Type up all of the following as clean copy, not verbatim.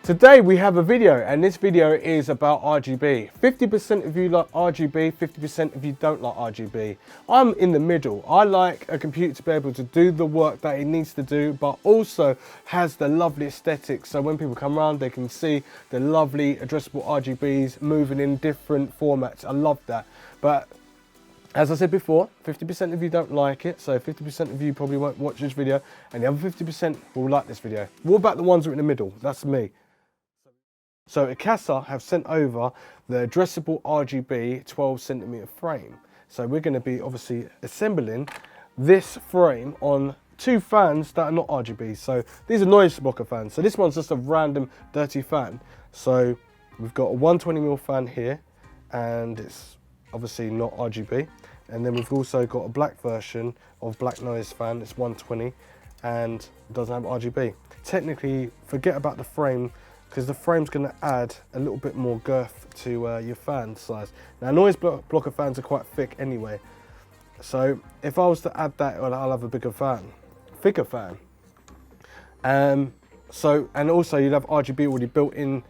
Today we have a video, and this video is about RGB. 50% of you like RGB, 50% of you don't like RGB. I'm in the middle. I like a computer to be able to do the work that it needs to do, but also has the lovely aesthetics. So when people come around, they can see the lovely addressable RGBs moving in different formats. I love that. But as I said before, 50% of you don't like it, so 50% of you probably won't watch this video, and the other 50% will like this video. What about the ones who are in the middle? That's me. So Akasa have sent over the addressable RGB 12cm frame. So we're going to be obviously assembling this frame on two fans that are not RGB. So these are noise blocker fans. So this one's just a random dirty fan. So we've got a 120mm fan here, and it's obviously not RGB. And then we've also got a black version of black noise fan. It's 120 and doesn't have RGB. Technically, forget about the frame, because the frame's going to add a little bit more girth to your fan size. Now, noise blocker fans are quite thick anyway, so if I was to add that, well, I'll have a thicker fan. And also you'd have RGB already built in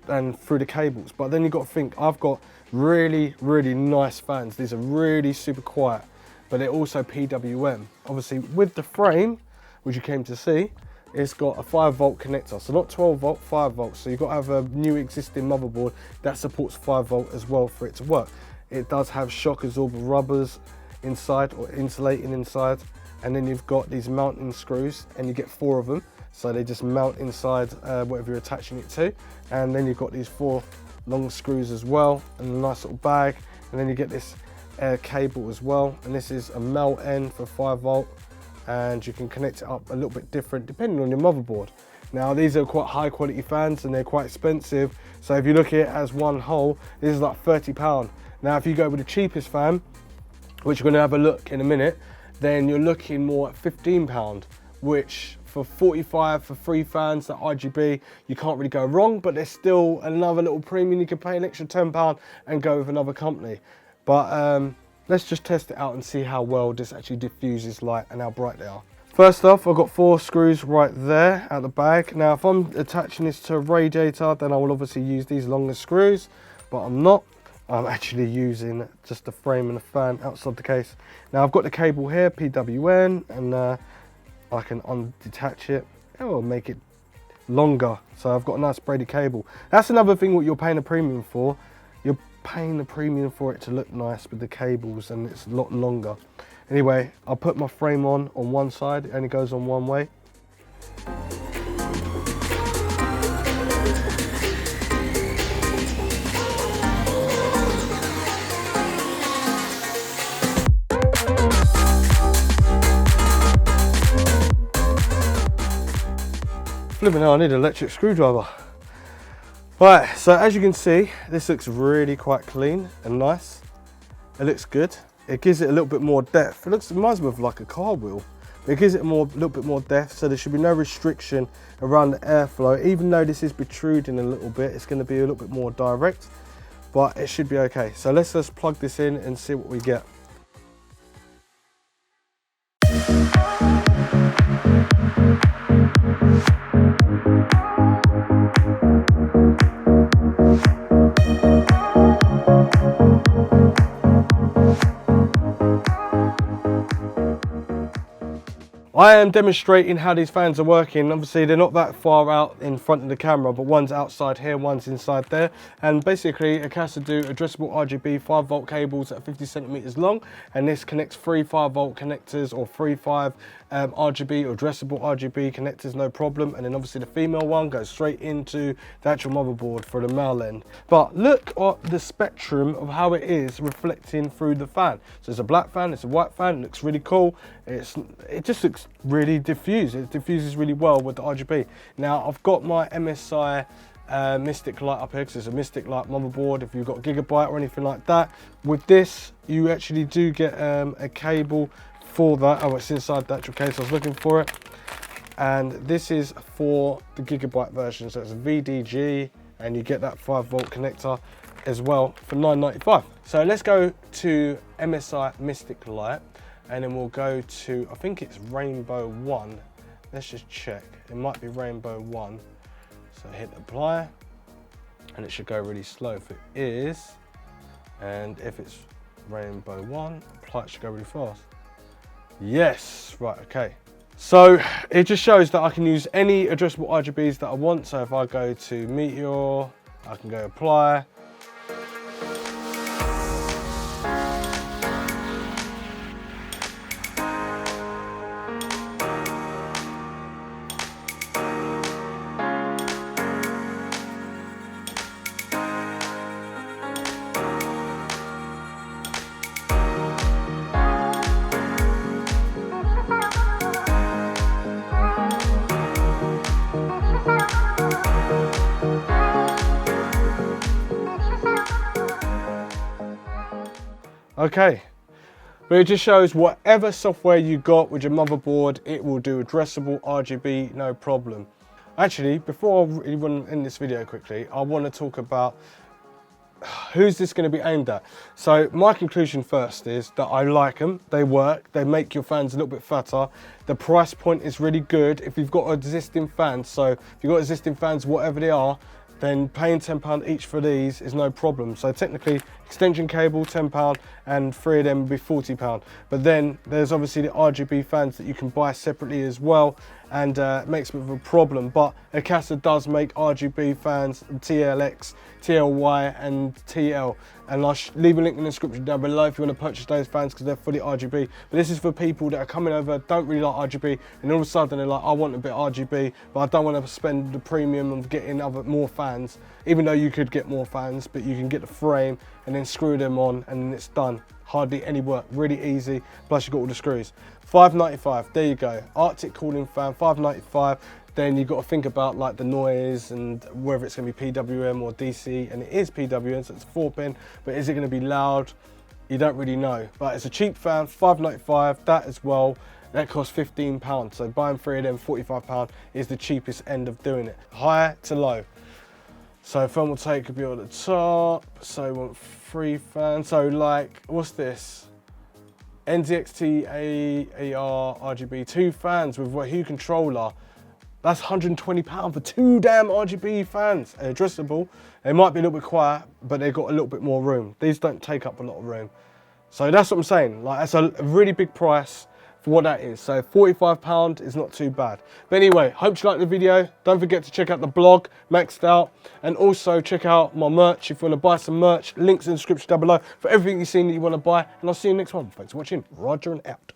and through the cables. But then you've got to think, I've got really nice fans. These are really super quiet, but they're also PWM. Obviously, with the frame, which you came to see, it's got a 5V connector, so not 12V, 5V. So you've got to have a new existing motherboard that supports 5V as well for it to work. It does have shock absorber rubbers inside, or insulating inside, and then you've got these mounting screws, and you get 4 of them. So they just mount inside whatever you're attaching it to, and then you've got these 4 long screws as well, and a nice little bag, and then you get this cable as well, and this is a male end for 5V. And you can connect it up a little bit different depending on your motherboard. Now, these are quite high quality fans and they're quite expensive. So if you look at it as one whole, this is like £30. Now, if you go with the cheapest fan, which we're gonna have a look in a minute, then you're looking more at £15, which for 45 for 3 fans that RGB, you can't really go wrong, but there's still another little premium. You can pay an extra £10 and go with another company. But let's just test it out and see how well this actually diffuses light and how bright they are. First off, I've got 4 screws right there out the bag. Now, if I'm attaching this to a radiator, then I will obviously use these longer screws, but I'm not. I'm actually using just the frame and the fan outside the case. Now, I've got the cable here, PWN, and I can undetach it. It will make it longer. So I've got a nice braided cable. That's another thing what you're paying a premium for. You're paying the premium for it to look nice with the cables, and it's a lot longer. Anyway, I'll put my frame on one side. It only goes on one way. Flipping hell, I need an electric screwdriver. Right, so as you can see, this looks really quite clean and nice. It looks good. It gives it a little bit more depth. It reminds me of like a car wheel. But it gives it a little bit more depth, so there should be no restriction around the airflow. Even though this is protruding a little bit, it's going to be a little bit more direct, but it should be okay. So let's just plug this in and see what we get. I am demonstrating how these fans are working. Obviously, they're not that far out in front of the camera, but one's outside here, one's inside there. And basically, Akasa do addressable RGB 5V cables at 50 centimeters long, and this connects 3 5V connectors or 3 5 RGB or addressable RGB connectors, no problem. And then obviously the female one goes straight into the actual motherboard for the male end. But look at the spectrum of how it is reflecting through the fan. So it's a black fan, it's a white fan, it looks really cool. It just looks really diffused. It diffuses really well with the RGB. Now, I've got my MSI Mystic Light up here, because it's a Mystic Light motherboard. If you've got Gigabyte or anything like that, with this you actually do get a cable for that. Oh, it's inside the actual case. I was looking for it, and this is for the Gigabyte version, so it's a VDG, and you get that 5V connector as well for $9.95. So let's go to MSI Mystic Light, and then we'll go to, I think it's Rainbow 1. Let's just check. It might be Rainbow 1. So hit apply, and it should go really slow if it is. And if it's rainbow 1, apply, it should go really fast. Yes, right, okay. So it just shows that I can use any addressable RGBs that I want. So if I go to Meteor, I can go apply. Okay, but it just shows whatever software you got with your motherboard, it will do addressable RGB, no problem. Actually, before I really want to end this video quickly, I want to talk about who's this going to be aimed at. So my conclusion first is that I like them, they work, they make your fans a little bit fatter. The price point is really good if you've got existing fans. So if you've got existing fans, whatever they are, then paying £10 each for these is no problem. So technically, extension cable, £10, and 3 of them would be £40. But then there's obviously the RGB fans that you can buy separately as well, and it makes a bit of a problem. But Akasa does make RGB fans, TLX, TLY, and TL. And I'll leave a link in the description down below if you want to purchase those fans because they're fully RGB. But this is for people that are coming over, don't really like RGB, and all of a sudden they're like, I want a bit RGB, but I don't want to spend the premium of getting more fans, even though you could get more fans, but you can get the frame and then screw them on and then it's done. Hardly any work, really easy, plus you've got all the screws. $5.95, there you go. Arctic cooling fan, $5.95. Then you've got to think about like the noise and whether it's going to be PWM or DC, and it is PWM, so it's 4-pin, but is it going to be loud? You don't really know. But it's a cheap fan, $5.95, that as well. That costs £15, so buying 3 of them, £45 is the cheapest end of doing it. High to low. So thermal take could be on the top, so we want 3 fans. So like, what's this? NZXT AR RGB, 2 fans with a Hue controller. That's £120 for 2 damn RGB fans. Addressable. They might be a little bit quiet, but they've got a little bit more room. These don't take up a lot of room. So that's what I'm saying. Like, that's a really big price for what that is. So £45 is not too bad. But anyway, hope you liked the video. Don't forget to check out the blog, MXDOUT, and also check out my merch if you want to buy some merch. Links in the description down below for everything you've seen that you want to buy. And I'll see you next one. Thanks for watching. Roger and out.